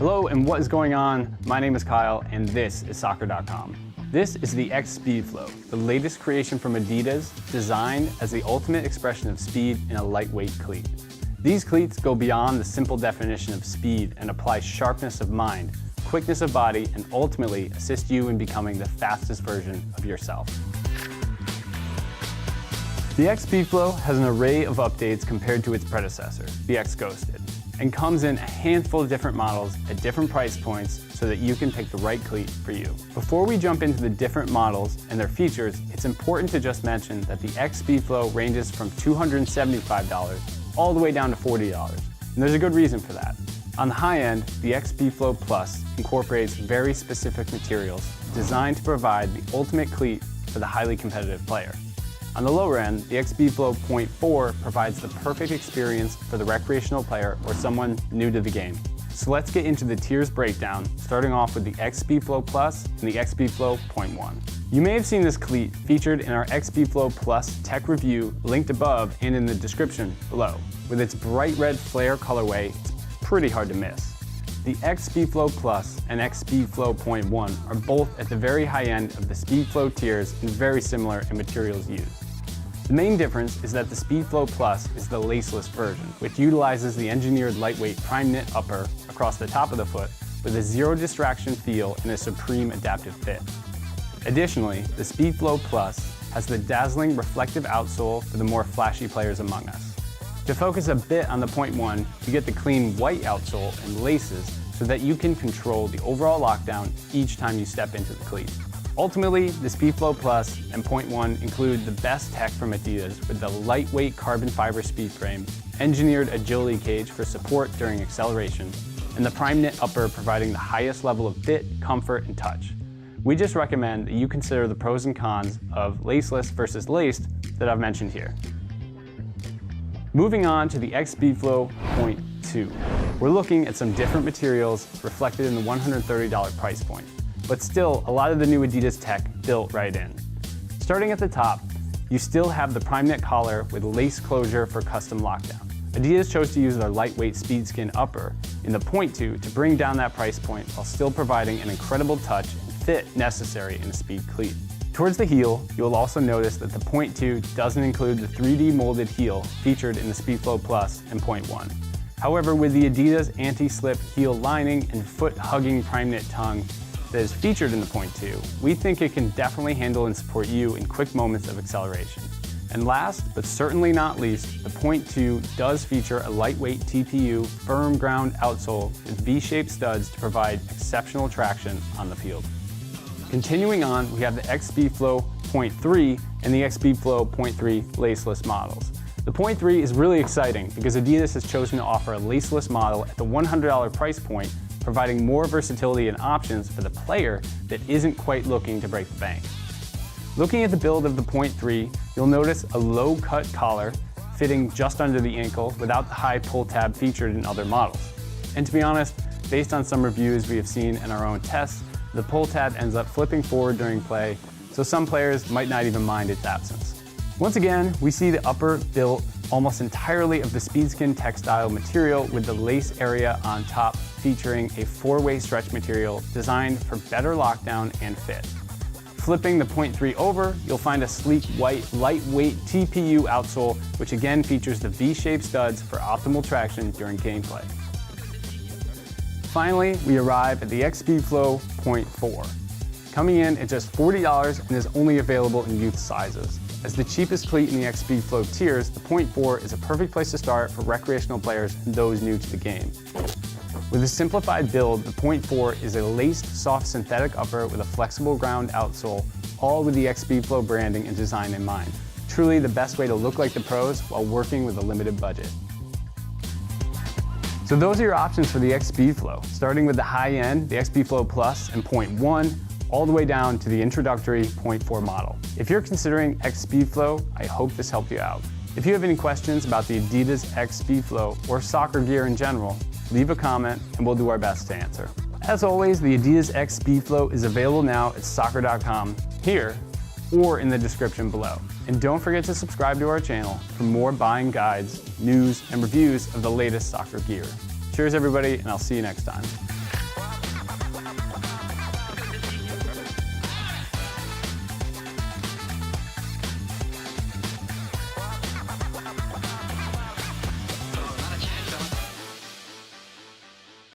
Hello and what is going on? My name is Kyle and this is soccer.com. This is the X Speedflow, the latest creation from Adidas, designed as the ultimate expression of speed in a lightweight cleat. These cleats go beyond the simple definition of speed and apply sharpness of mind, quickness of body, and ultimately assist you in becoming the fastest version of yourself. The X Speedflow has an array of updates compared to its predecessor, the X Ghosted, and comes in a handful of different models at different price points so that you can pick the right cleat for you. Before we jump into the different models and their features, it's important to just mention that the X Speedflow ranges from $275 all the way down to $40, and there's a good reason for that. On the high end, the X Speedflow Plus incorporates very specific materials designed to provide the ultimate cleat for the highly competitive player. On the lower end, the X Speedflow 0.4 provides the perfect experience for the recreational player or someone new to the game. So let's get into the tiers breakdown, starting off with the X Speedflow Plus and the X Speedflow 0.1. You may have seen this cleat featured in our X Speedflow Plus tech review linked above and in the description below. With its bright red flare colorway, it's pretty hard to miss. The X Speedflow Plus and X Speedflow 0.1 are both at the very high end of the Speedflow tiers and very similar in materials used. The main difference is that the Speedflow Plus is the laceless version, which utilizes the engineered lightweight prime knit upper across the top of the foot with a zero distraction feel and a supreme adaptive fit. Additionally, the Speedflow Plus has the dazzling reflective outsole for the more flashy players among us. To focus a bit on the 0.1, you get the clean white outsole and laces so that you can control the overall lockdown each time you step into the cleat. Ultimately, the Speedflow Plus and 0.1 include the best tech from Adidas with the lightweight carbon fiber speed frame, engineered agility cage for support during acceleration, and the prime knit upper providing the highest level of fit, comfort, and touch. We just recommend that you consider the pros and cons of laceless versus laced that I've mentioned here. Moving on to the X Speedflow 0.2. We're looking at some different materials reflected in the $130 price point, but still a lot of the new Adidas tech built right in. Starting at the top, you still have the prime knit collar with lace closure for custom lockdown. Adidas chose to use their lightweight speedskin upper in the 0.2 to bring down that price point while still providing an incredible touch and fit necessary in a speed cleat. Towards the heel, you'll also notice that the 0.2 doesn't include the 3D molded heel featured in the Speedflow Plus and 0.1. However, with the Adidas anti-slip heel lining and foot-hugging prime knit tongue that is featured in the 0.2, we think it can definitely handle and support you in quick moments of acceleration. And last, but certainly not least, the 0.2 does feature a lightweight TPU firm ground outsole with V-shaped studs to provide exceptional traction on the field. Continuing on, we have the X Speedflow 0.3 and the X Speedflow 0.3 laceless models. The 0.3 is really exciting because Adidas has chosen to offer a laceless model at the $100 price point, providing more versatility and options for the player that isn't quite looking to break the bank. Looking at the build of the 0.3, you'll notice a low-cut collar fitting just under the ankle without the high pull tab featured in other models. And to be honest, based on some reviews we have seen in our own tests, the pull tab ends up flipping forward during play, so some players might not even mind its absence. Once again, we see the upper built almost entirely of the speedskin textile material with the lace area on top featuring a four-way stretch material designed for better lockdown and fit. Flipping the 0.3 over, you'll find a sleek white lightweight TPU outsole, which again features the V-shaped studs for optimal traction during gameplay. Finally, we arrive at the X Speedflow 0.4, coming in at just $40 and is only available in youth sizes. As the cheapest cleat in the X Speedflow tiers, the 0.4 is a perfect place to start for recreational players and those new to the game. With a simplified build, the 0.4 is a laced soft synthetic upper with a flexible ground outsole, all with the X Speedflow branding and design in mind. Truly the best way to look like the pros while working with a limited budget. So those are your options for the X Speedflow, starting with the high end, the X Speedflow Plus and 0.1, all the way down to the introductory 0.4 model. If you're considering X Speedflow, I hope this helped you out. If you have any questions about the Adidas X Speedflow or soccer gear in general, leave a comment and we'll do our best to answer. As always, the Adidas X Speedflow is available now at soccer.com here or in the description below. And don't forget to subscribe to our channel for more buying guides, news, and reviews of the latest soccer gear. Cheers everybody, and I'll see you next time.